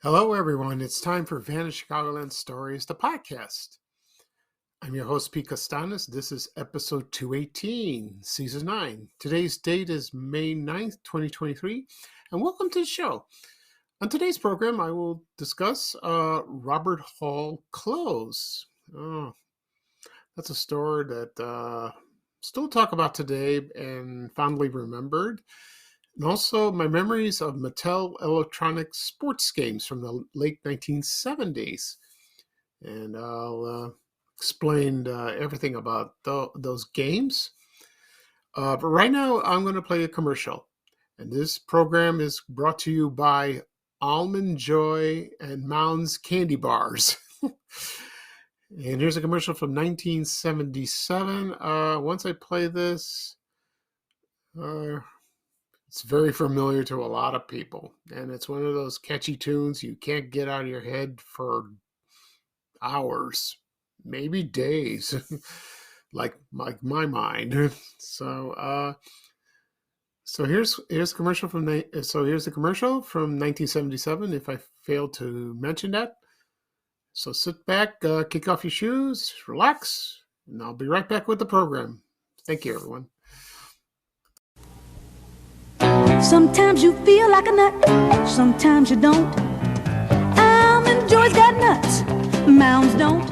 Hello, everyone. It's time for Vanished Chicagoland Stories, the podcast. I'm your host, Pete Costanis. This is episode 218, season 9. Today's date is May 9th, 2023, and welcome to the show. On today's program, I will discuss Robert Hall clothes. Oh, that's a store that still talk about today and fondly remembered. And also my memories of Mattel electronic sports games from the late 1970s. And I'll explain everything about those games. But right now, I'm going to play a commercial. And this program is brought to you by Almond Joy and Mounds Candy Bars. And here's a commercial from 1977. Once I play this, it's very familiar to a lot of people, and it's one of those catchy tunes you can't get out of your head for hours, maybe days, like my mind. So here's a commercial from here's the commercial from 1977. If I failed to mention that, so sit back, kick off your shoes, relax, and I'll be right back with the program. Thank you, everyone. Sometimes you feel like a nut, sometimes you don't. Almond Joy's got nuts, Mounds don't.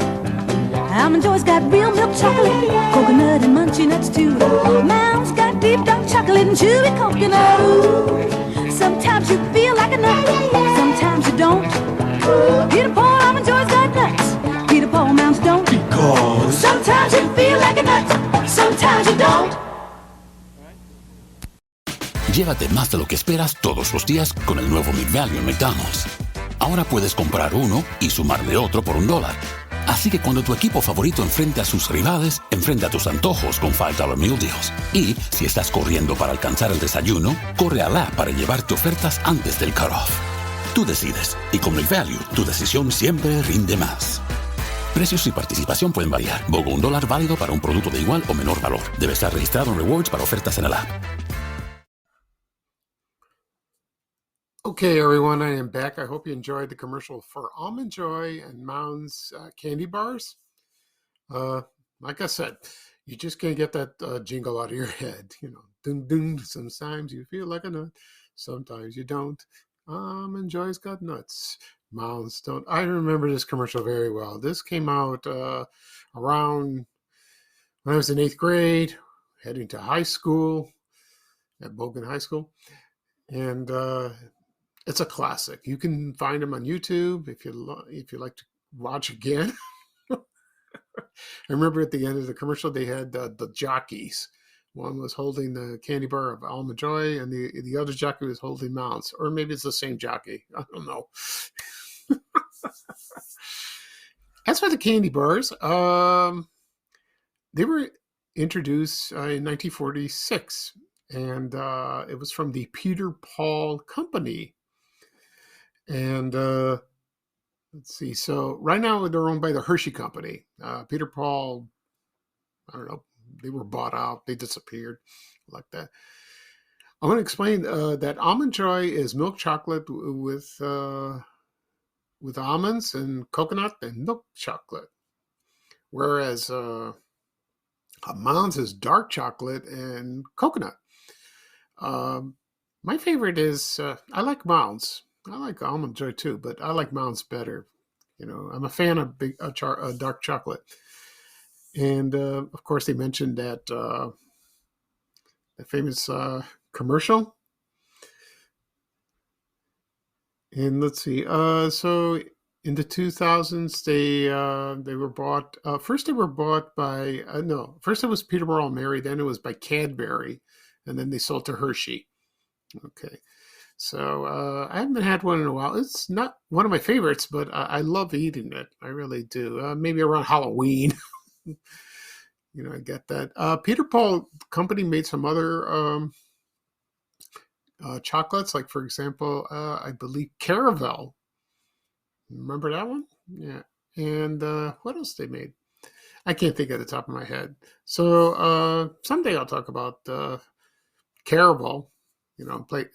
Almond Joy's got real milk chocolate, coconut and munchy nuts too. Mounds got deep dark chocolate and chewy coconut. Ooh. Sometimes you feel like a nut, sometimes you don't. Peter Paul, Almond Joy's got nuts, Peter Paul, Mounds don't. Because sometimes you feel like a nut, sometimes you don't. Llévate más de lo que esperas todos los días con el nuevo McValue en McDonald's. Ahora puedes comprar uno y sumarle otro por $1. Así que cuando tu equipo favorito enfrente a sus rivales, enfrenta tus antojos con $5 Meal Deals. Y si estás corriendo para alcanzar el desayuno, corre a la para llevarte ofertas antes del cutoff. Tú decides, y con McValue, tu decisión siempre rinde más. Precios y participación pueden variar. BOGO $1 válido para un producto de igual o menor valor. Debe estar registrado en Rewards para ofertas en el app. Okay, everyone, I am back. I hope you enjoyed the commercial for Almond Joy and Mounds candy bars. Like I said, you just can't get that jingle out of your head. You know, ding, ding. Sometimes you feel like a nut, sometimes you don't. Almond Joy's got nuts, Mounds don't. I remember this commercial very well. This came out around when I was in 8th grade, heading to high school at Bogan High School, and it's a classic. You can find them on YouTube if you like to watch again. I remember at the end of the commercial they had the jockeys. One was holding the candy bar of Almond Joy, and the other jockey was holding Mounds, or maybe it's the same jockey. I don't know. As for the candy bars, they were introduced in 1946, and it was from the Peter Paul Company. And let's see. So right now they're owned by the Hershey Company. Peter Paul, I don't know. They were bought out. They disappeared like that. I'm going to explain that Almond Joy is milk chocolate with almonds and coconut and milk chocolate, whereas Mounds is dark chocolate and coconut. My favorite is I like Mounds. I like Almond Joy too, but I like Mounds better. You know, I'm a fan of dark chocolate. And of course, they mentioned that the famous commercial. And let's see. So in the 2000s, they were bought. First, they were bought by First it was Peter Paul and Mary. Then it was by Cadbury, and then they sold to Hershey. Okay. So I haven't had one in a while. It's not one of my favorites, but I love eating it. I really do. Maybe around Halloween. I get that. Peter Paul Company made some other chocolates, like, for example, I believe Caravel. Remember that one? Yeah. And what else they made? I can't think at the top of my head. So someday I'll talk about Caravel.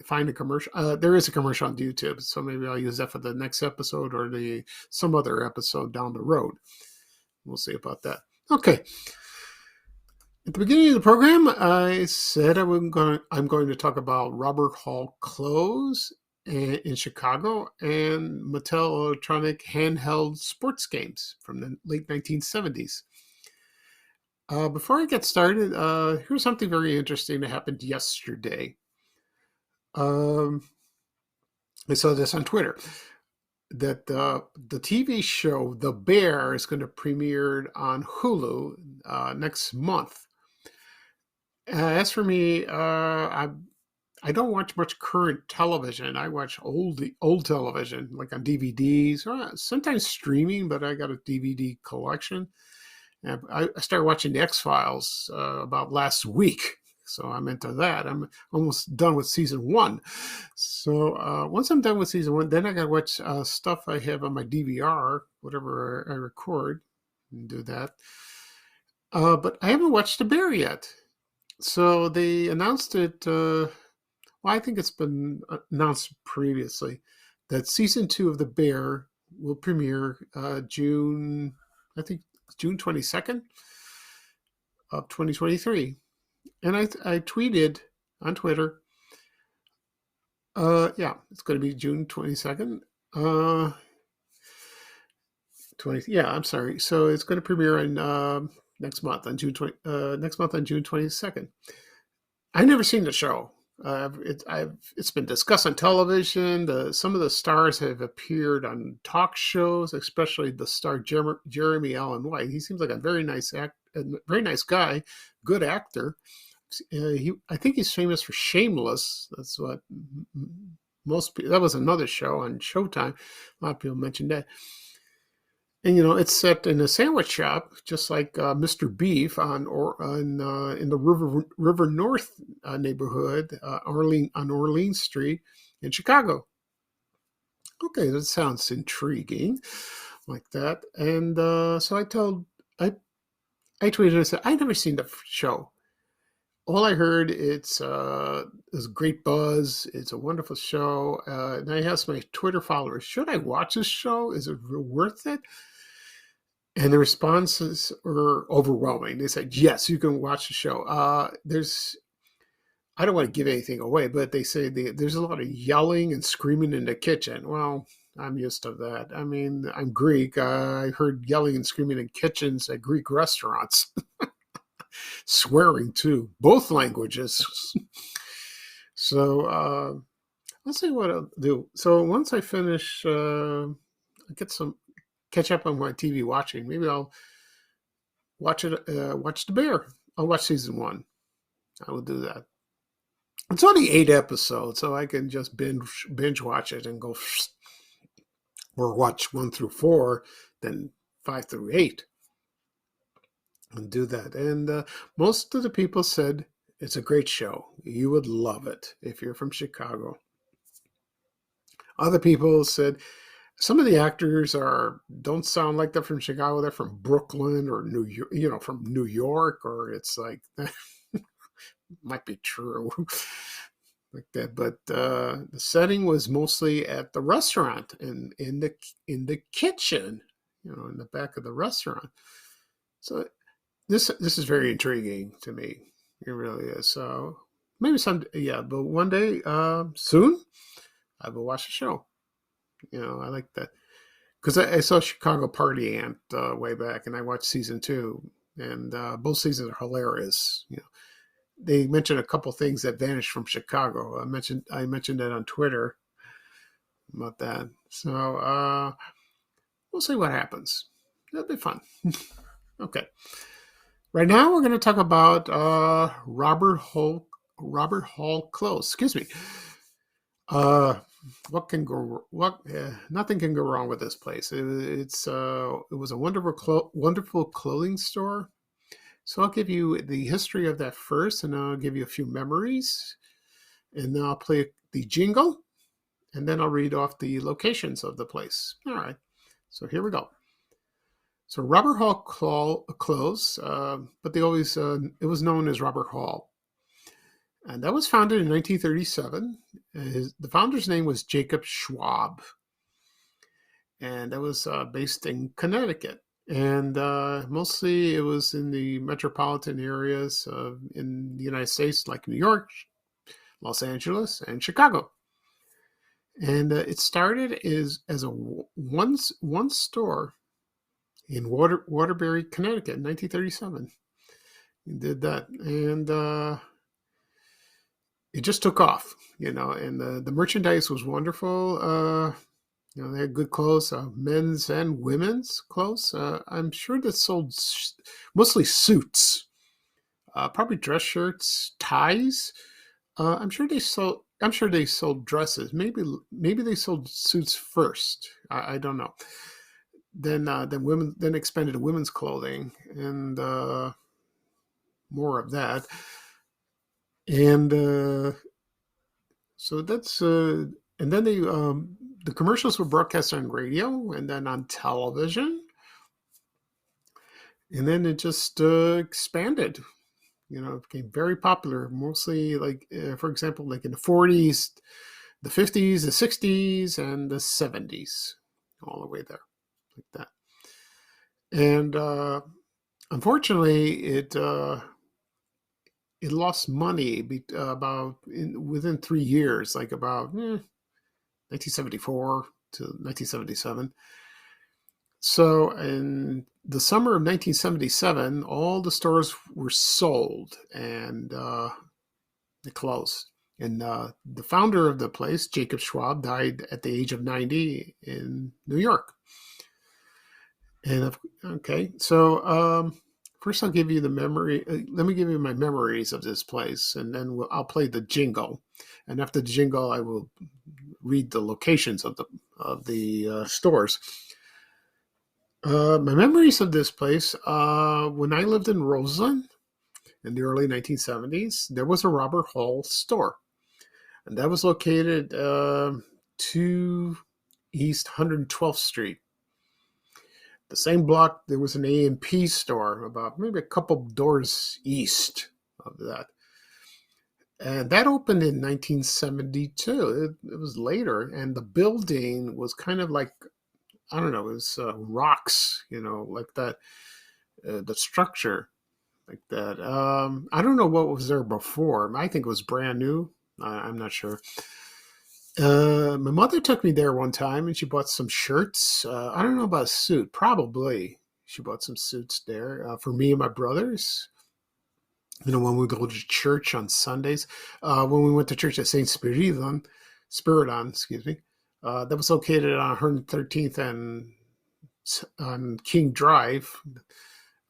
Find a commercial. There is a commercial on YouTube, so maybe I'll use that for the next episode or some other episode down the road. We'll see about that. Okay. At the beginning of the program, I said I'm going to talk about Robert Hall clothes in Chicago and Mattel electronic handheld sports games from the late 1970s. Before I get started, here's something very interesting that happened yesterday. I saw this on Twitter that the TV show The Bear is going to premiere on Hulu next month. As for me, I don't watch much current television. I watch old television, like on DVDs, or sometimes streaming, but I got a DVD collection. And I started watching the X-Files about last week, so I'm into that. I'm almost done with season 1. So once I'm done with season 1, then I got to watch stuff I have on my DVR, whatever I record, and do that. But I haven't watched The Bear yet. So they announced it, I think it's been announced previously, that season 2 of The Bear will premiere June 22nd of 2023. And I tweeted on Twitter, it's going to be June 22nd. I'm sorry. So it's going to premiere on next month on June 22nd. I've never seen the show. It's been discussed on television. Some of the stars have appeared on talk shows, especially the star Jeremy Allen White. He seems like a very nice guy, good actor. I think he's famous for Shameless. That's what most people. That was another show on Showtime. A lot of people mentioned that. And it's set in a sandwich shop, just like Mr. Beef in the River North neighborhood, on Orleans Street in Chicago. Okay, that sounds intriguing, like that. And so I tweeted and said, I've never seen the show. All I heard, it's great buzz. It's a wonderful show. And I asked my Twitter followers, should I watch this show? Is it worth it? And the responses were overwhelming. They said, yes, you can watch the show. I don't want to give anything away, but they say there's a lot of yelling and screaming in the kitchen. Well, I'm used to that. I mean, I'm Greek. I heard yelling and screaming in kitchens at Greek restaurants. Swearing too, both languages. So let's see what I'll do. So once I finish, catch up on my TV watching. Maybe I'll watch The Bear. I'll watch season 1. I will do that. It's only 8 episodes, so I can just binge watch it and go, or watch 1 through 4, then 5 through 8. And do that. And most of the people said it's a great show. You would love it if you're from Chicago. Other people said some of the actors don't sound like they're from Chicago. They're from Brooklyn or New York, from New York, or it's like that might be true, like that. But the setting was mostly at the restaurant and in the kitchen, in the back of the restaurant. So this is very intriguing to me. It really is. So maybe but one day soon I will watch the show. I like that because I saw Chicago Party Ant way back, and I watched season 2, and both seasons are hilarious. They mentioned a couple things that vanished from Chicago. I mentioned that on Twitter about that. So we'll see what happens. It'll be fun. Okay. Right now, we're going to talk about Robert Hall clothes. Excuse me. Uh, what can go? What? Nothing can go wrong with this place. It was a wonderful clothing store. So I'll give you the history of that first, and I'll give you a few memories, and then I'll play the jingle, and then I'll read off the locations of the place. All right. So here we go. So Robert Hall clothes, but they always it was known as Robert Hall, and that was founded in 1937. The founder's name was Jacob Schwab, and that was based in Connecticut. And mostly it was in the metropolitan areas in the United States, like New York, Los Angeles, and Chicago. And it started as a one store in Waterbury, Connecticut, in 1937. He did that, and it just took off, And the merchandise was wonderful. They had good clothes, men's and women's clothes. I'm sure they sold mostly suits, probably dress shirts, ties. I'm sure they sold. I'm sure they sold dresses. Maybe they sold suits first. I don't know. Then expanded to women's clothing and more of that. And so that's and then the commercials were broadcast on radio and then on television, and then it just expanded. It became very popular. Mostly, like for example, like in the 40s, the 50s, the 60s, and the 70s, all the way there, like that. And unfortunately, it lost money within 3 years, like about 1974 to 1977. So in the summer of 1977, all the stores were sold and they closed. And the founder of the place, Jacob Schwab, died at the age of 90 in New York. And okay, so first I'll give you the memory. Let me give you my memories of this place, and then I'll play the jingle. And after the jingle, I will read the locations of the stores. My memories of this place, when I lived in Roseland in the early 1970s, there was a Robert Hall store. And that was located 2 East 112th Street. The same block, there was an A&P store about maybe a couple doors east of that. And that opened in 1972. It was later, and the building was kind of like, I don't know, it was rocks, like that, the structure like that. I don't know what was there before. I think it was brand new. I'm not sure. My mother took me there one time and she bought some shirts. I don't know about a suit. Probably she bought some suits there for me and my brothers. When we go to church on Sundays. When we went to church at St. Spiridon, excuse me. That was located on 113th and on King Drive,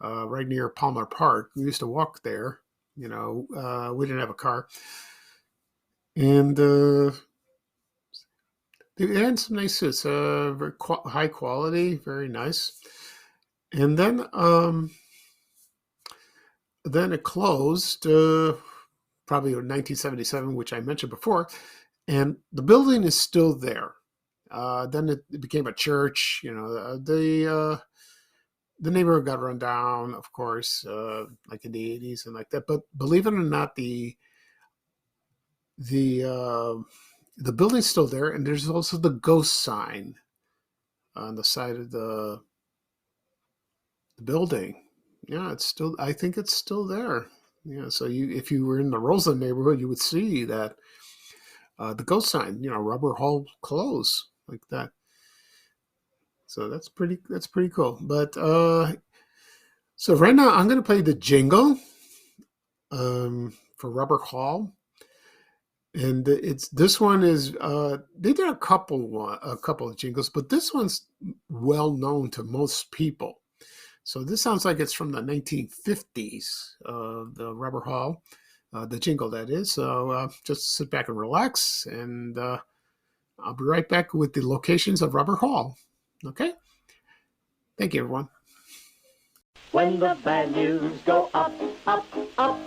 right near Palmer Park. We used to walk there. We didn't have a car. And they had some nice suits, very high quality, very nice. And then it closed, probably in 1977, which I mentioned before. And the building is still there. Then it became a church. The neighborhood got run down, of course, like in the 80s and like that. But believe it or not, the building's still there, and there's also the ghost sign on the side of the building. Yeah, it's still. I think it's still there. Yeah, so if you were in the Roseland neighborhood, you would see that the ghost sign. Robert Hall clothes like that. So that's pretty cool. But so right now I'm going to play the jingle for Robert Hall. And this one is they did a couple of jingles, but this one's well known to most people. So this sounds like it's from the 1950s, the Robert Hall, the jingle that is. So just sit back and relax, and I'll be right back with the locations of Rubber Hall. Okay? Thank you, everyone. When the values go up, up, up,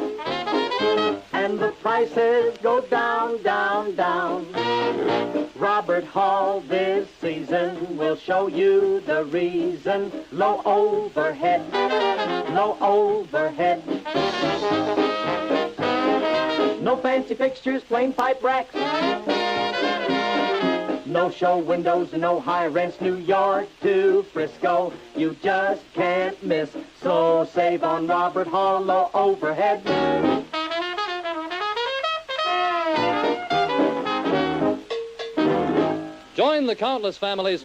and the prices go down, down, down, Robert Hall this season will show you the reason. Low overhead, low overhead. No fancy fixtures, plain pipe racks. No show windows, no high rents, New York to Frisco, you just can't miss. So save on Robert Hall, low overhead. Join the countless families.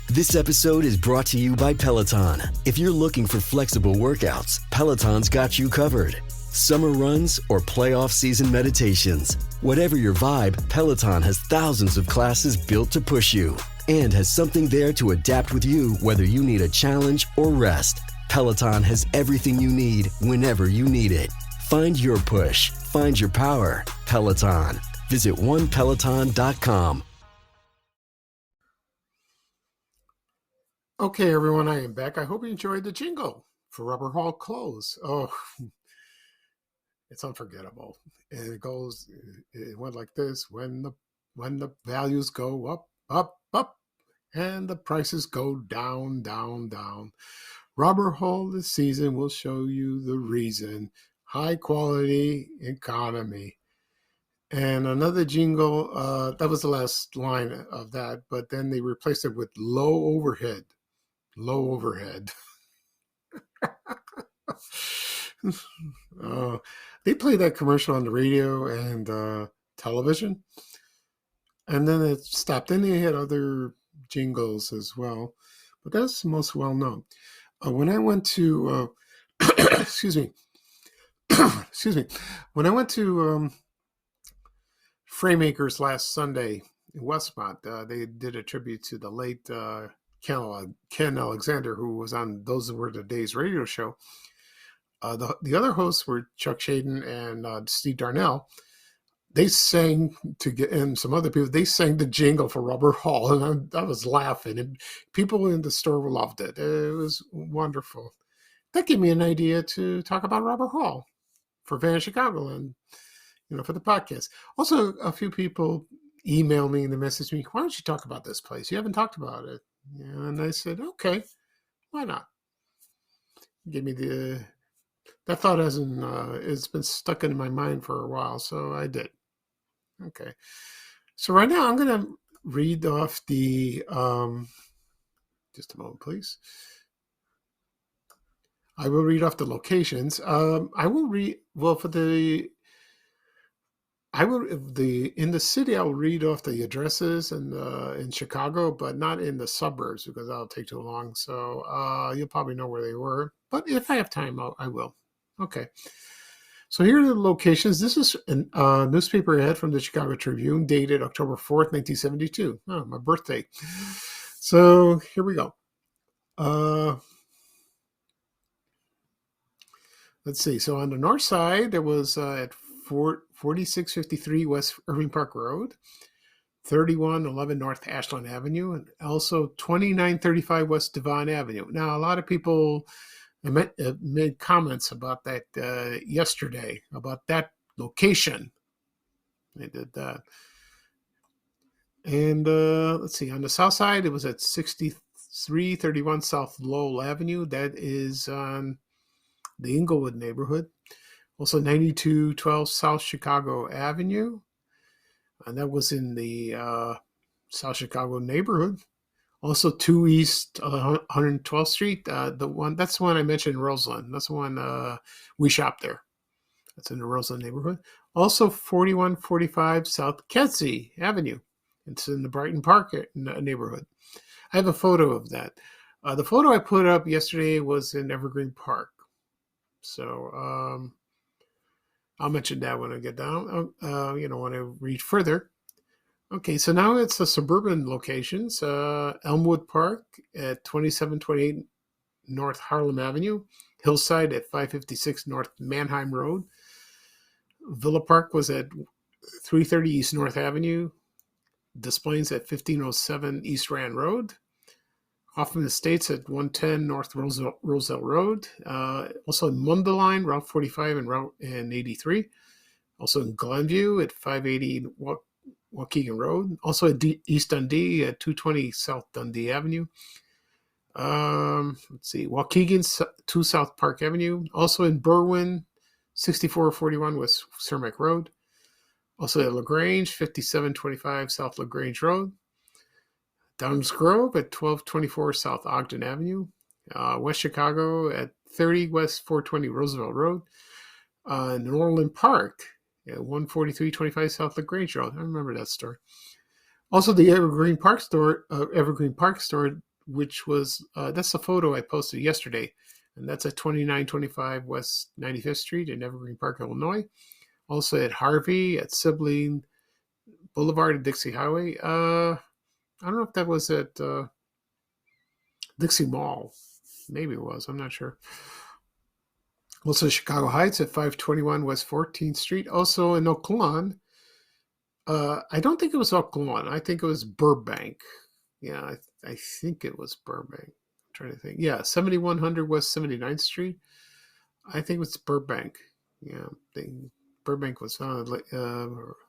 This episode is brought to you by Peloton. If you're looking for flexible workouts, Peloton's got you covered. Summer runs or playoff season meditations. Whatever your vibe, Peloton has thousands of classes built to push you and has something there to adapt with you whether you need a challenge or rest. Peloton has everything you need whenever you need it. Find your push. Find your power. Peloton. Visit onepeloton.com. Okay, everyone, I am back. I hope you enjoyed the jingle for Rubber Hall Clothes. Oh, it's unforgettable. And it went like this: when the values go up, up, up, and the prices go down, down, down. Rubber Hall this season will show you the reason. High quality economy. And another jingle, that was the last line of that, but then they replaced it with low overhead. Low overhead. They played that commercial on the radio and television, and then it stopped. Then they had other jingles as well, but that's the most well known. When I went to, excuse me, when I went to Framemakers last Sunday in Westmont, they did a tribute to the late Ken Alexander, who was on Those Were the Days radio show. The other hosts were Chuck Shaden and Steve Darnell. They sang and some other people, they sang the jingle for Rubber Hall, and I was laughing, and people in the store loved it. It was wonderful. That gave me an idea to talk about Rubber Hall for Van Chicago and, for the podcast. Also, a few people email me and they message me, why don't you talk about this place? You haven't talked about it. And I said, okay, why not? Give me that thought hasn't, it's been stuck in my mind for a while, so I did. Okay. So right now I'm going to read off the, just a moment, please. I will read off the locations. I will read, well, in the city, I'll read off the addresses and in Chicago, but not in the suburbs because that'll take too long. So you'll probably know where they were. But if I have time, I will. Okay. So here are the locations. This is a newspaper ad from the Chicago Tribune dated October 4th, 1972. Oh, my birthday. So here we go. Let's see. So on the north side, there was at 4653 West Irving Park Road, 3111 North Ashland Avenue, and also 2935 West Devon Avenue. Now, a lot of people made comments about that yesterday, about that location. They did that. And let's see, on the south side, it was at 6331 South Lowell Avenue. That is on the Inglewood neighborhood. Also 9212 South Chicago Avenue. And that was in the South Chicago neighborhood. Also 2 East 112th Street. That's the one I mentioned in Roseland. That's the one we shop there. That's in the Roseland neighborhood. Also 4145 South Kedzie Avenue. It's in the Brighton Park neighborhood. I have a photo of that. The photo I put up yesterday was in Evergreen Park. So I'll mention that when I get down, when I read further. Okay, so now it's the suburban locations. Elmwood Park at 2728 North Harlem Avenue. Hillside at 556 North Manheim Road. Villa Park was at 330 East North Avenue. Displays at 1507 East Rand Road. Hoffman Estates at 110 North Roselle Road. Also in Mundelein, Route 45 and 83. Also in Glenview at 580 Waukegan Road. Also at East Dundee at 220 South Dundee Avenue. Let's see, Waukegan 2 South Park Avenue. Also in Berwyn, 6441 West Cermak Road. Also at LaGrange, 5725 South LaGrange Road. Downs Grove at 1224 South Ogden Avenue. West Chicago at 30 West 420 Roosevelt Road. Norland Park at 14325 South LaGrange Road. I remember that store. Also, the Evergreen Park store, which was, that's a photo I posted yesterday, and that's at 2925 West 95th Street in Evergreen Park, Illinois. Also at Harvey at Sibling Boulevard and Dixie Highway. I don't know if that was at Dixie Mall. Maybe it was. I'm not sure. Also, Chicago Heights at 521 West 14th Street. Also in Oak Lawn. I don't think it was Oak Lawn. I think it was Burbank. Yeah, I think it was Burbank. I'm trying to think. Yeah, 7100 West 79th Street. I think it was Burbank. Yeah, Burbank was founded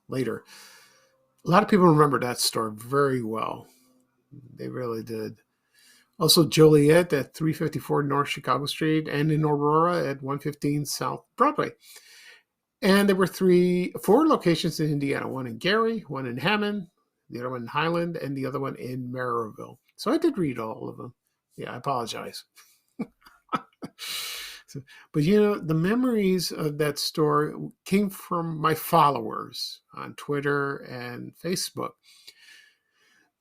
later. A lot of people remember that store very well. They really did. Also, Joliet at 354 North Chicago Street, and in Aurora at 115 South Broadway. And there were 4 locations in Indiana. One in Gary, one in Hammond, the other one in Highland, and the other one in Maryville. So I did read all of them. Yeah, I apologize. But, the memories of that store came from my followers on Twitter and Facebook.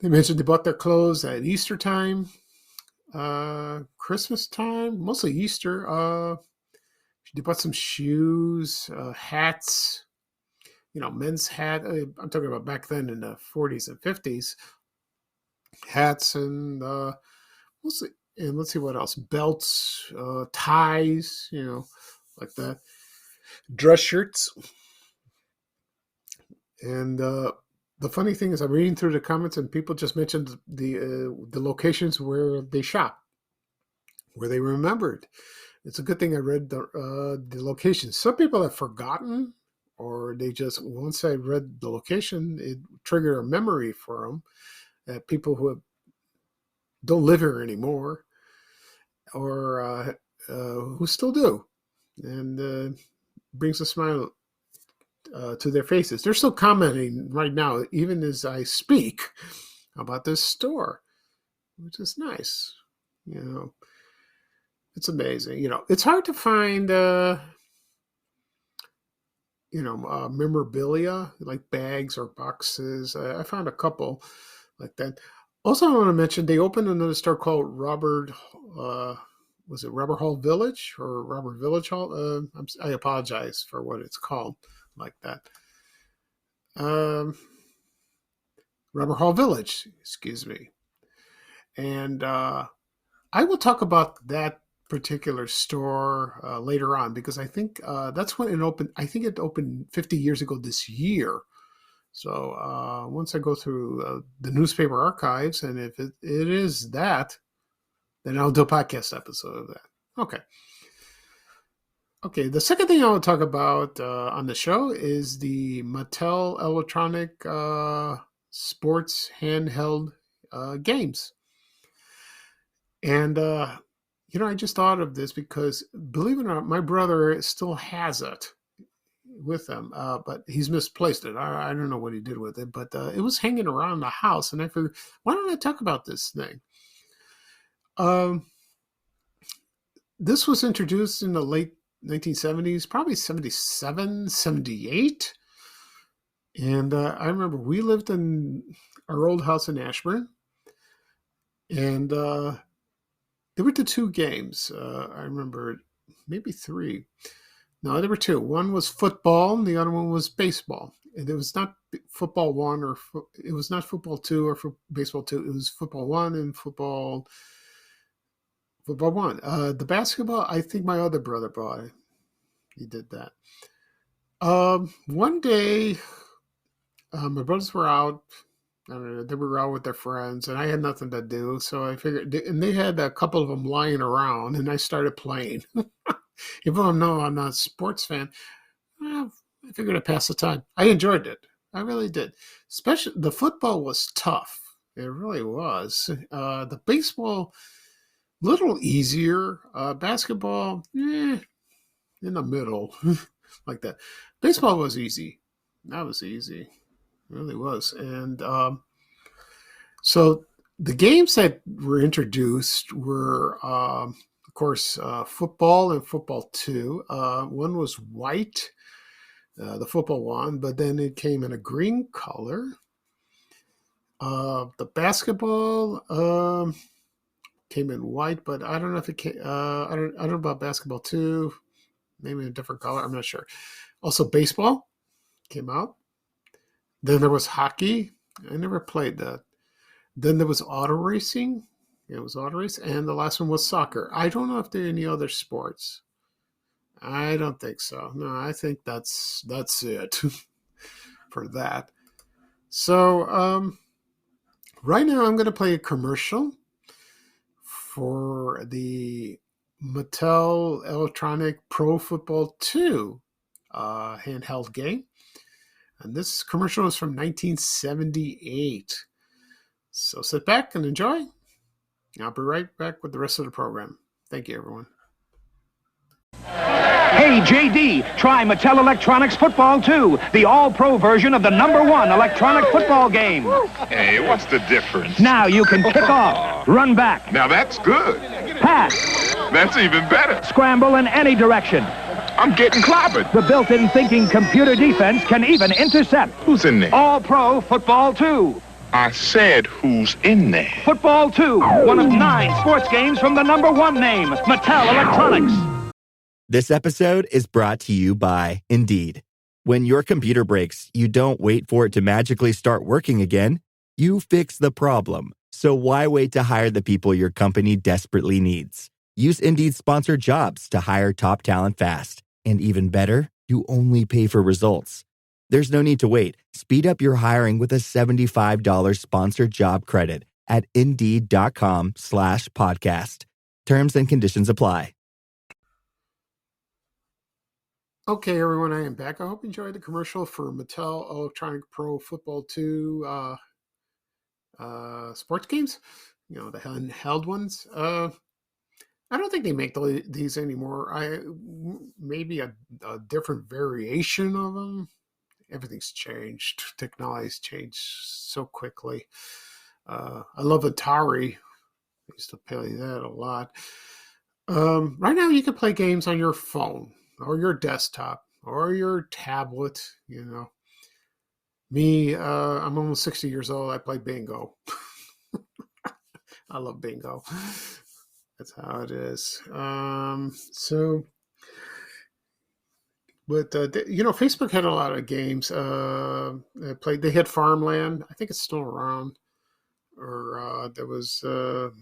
They mentioned they bought their clothes at Easter time, Christmas time, mostly Easter. They bought some shoes, hats, men's hat. I'm talking about back then in the 40s and 50s. Hats and mostly. And let's see what else. Belts, ties, like that. Dress shirts. And the funny thing is I'm reading through the comments and people just mentioned the locations where they shop, where they remembered. It's a good thing I read the locations. Some people have forgotten, or they just, once I read the location, it triggered a memory for them. People who don't live here anymore, or who still do, and brings a smile to their faces. They're still commenting right now, even as I speak, about this store, which is nice. It's amazing. It's hard to find, memorabilia like bags or boxes. I found a couple like that. Also, I want to mention they opened another store called Robert. Was it Robert Hall Village or Robert Village Hall? I apologize for what it's called like that. Robert Hall Village, excuse me. And I will talk about that particular store later on, because I think that's when it opened. I think it opened 50 years ago this year. So once I go through the newspaper archives, and if it is that, then I'll do a podcast episode of that. Okay. The second thing I want to talk about on the show is the Mattel electronic sports handheld games. And, I just thought of this because, believe it or not, my brother still has it with him, but he's misplaced it. I don't know what he did with it, but it was hanging around the house, and I figured, why don't I talk about this thing? This was introduced in the late 1970s, probably 77, 78. And I remember we lived in our old house in Ashburn, and there were the 2 games. I remember maybe 3. No, there were 2. One was football, and the other one was baseball. And it was not football 1 or it was not football 2 or baseball 2. It was football 1 and football 1. The basketball, I think my other brother bought it. He did that. One day, my brothers were out. I don't know, they were out with their friends, and I had nothing to do, so I figured, and they had a couple of them lying around, and I started playing. Even though I'm not a sports fan, well, I figured I'd pass the time. I enjoyed it. I really did. Especially the football was tough. It really was. The baseball, little easier. Basketball, in the middle, like that. Baseball was easy. That was easy. It really was. And so the games that were introduced were, of course, football and football 2. One was white, the football one, but then it came in a green color. The basketball came in white, but I don't know if it came. I don't know about basketball 2. Maybe a different color. I'm not sure. Also, baseball came out. Then there was hockey. I never played that. Then there was auto racing. It was auto race. And the last one was soccer. I don't know if there are any other sports. I don't think so. No, I think that's it for that. So right now I'm going to play a commercial for the Mattel Electronic Pro Football 2 handheld game. And this commercial is from 1978. So sit back and enjoy. I'll be right back with the rest of the program. Thank you, everyone. Hey, JD, try Mattel Electronics Football 2, the all-pro version of the #1 electronic football game. Hey, what's the difference? Now you can kick off, run back, Now that's good. pass, That's even better. scramble in any direction. I'm getting clobbered. The built-in thinking computer defense can even intercept. Who's in there? All-pro Football 2. I said who's in there. Football 2, one of 9 sports games from the #1 name, Mattel Electronics. This episode is brought to you by Indeed. When your computer breaks, you don't wait for it to magically start working again. You fix the problem. So why wait to hire the people your company desperately needs? Use Indeed's sponsored jobs to hire top talent fast. And even better, you only pay for results. There's no need to wait. Speed up your hiring with a $75 sponsored job credit at Indeed.com/podcast. Terms and conditions apply. Okay, everyone, I am back. I hope you enjoyed the commercial for Mattel Electronic Pro Football 2 sports games. The handheld ones. I don't think they make these anymore. Maybe a different variation of them. Everything's changed. Technology's changed so quickly. I love Atari. I used to play that a lot. Right now, you can play games on your phone or your desktop or your tablet. Me, I'm almost 60 years old. I play bingo. I love bingo. That's how it is. Facebook had a lot of games. They had Farmland. I think it's still around. Or there was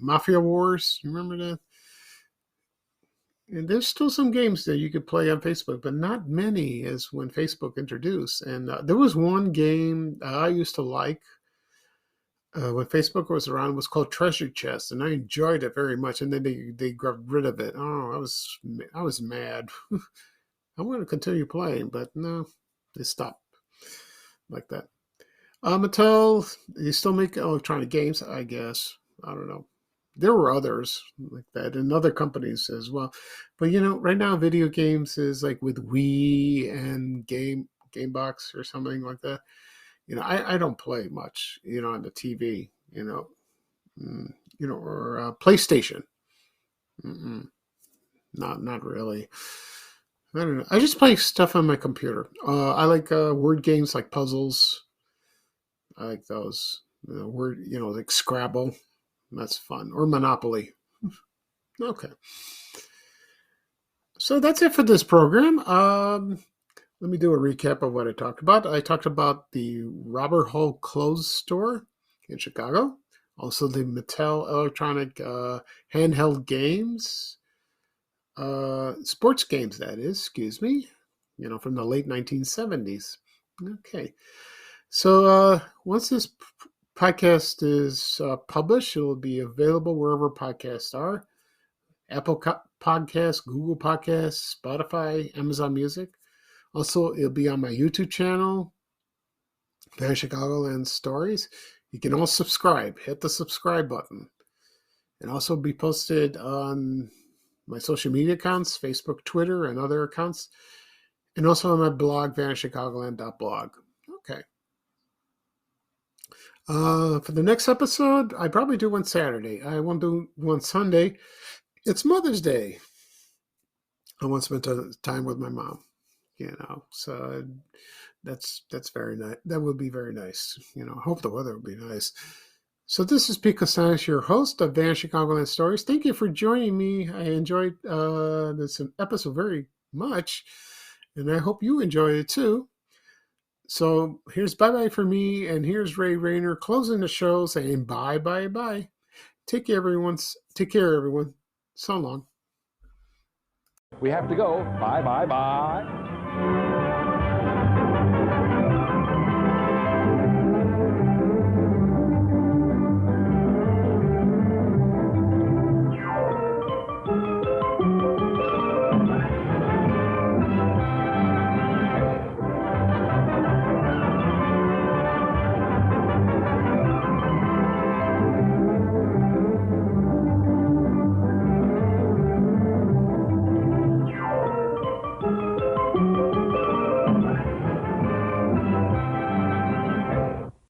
Mafia Wars. You remember that? And there's still some games that you could play on Facebook, but not many as when Facebook introduced. And there was one game I used to like when Facebook was around. It was called Treasure Chest, and I enjoyed it very much. And then they got rid of it. Oh, I was mad. I want to continue playing, but no, they stopped like that. Mattel, they still make electronic games, I guess. I don't know. There were others like that and other companies as well. But, right now video games is like with Wii and Gamebox or something like that. I don't play much, on the TV, or PlayStation. Not really. I don't know. I just play stuff on my computer. I like word games like puzzles. I like those. Like Scrabble. That's fun. Or Monopoly. Okay. So that's it for this program. Let me do a recap of what I talked about. I talked about the Robert Hall Clothes Store in Chicago. Also the Mattel Electronic handheld games. Sports games, that is, excuse me, from the late 1970s. Okay. So once this podcast is published. It will be available wherever podcasts are. Apple Podcasts, Google Podcasts, Spotify, Amazon Music. Also, it'll be on my YouTube channel, Vanish Chicagoland Stories. You can all subscribe. Hit the subscribe button. And also be posted on my social media accounts, Facebook, Twitter, and other accounts. And also on my blog, vanishchicagoland.blog. Okay. For the next episode, I probably do one Saturday. I won't do one Sunday. It's Mother's Day. I want to spend time with my mom, so that's very nice. That would be very nice. I hope the weather will be nice. So this is Pete Costanis, your host of Vanish Chicagoland Stories. Thank you for joining me. I enjoyed this episode very much, and I hope you enjoyed it too. So here's bye-bye for me, and here's Ray Rayner closing the show saying bye. Take care, everyone. So long. We have to go. Bye.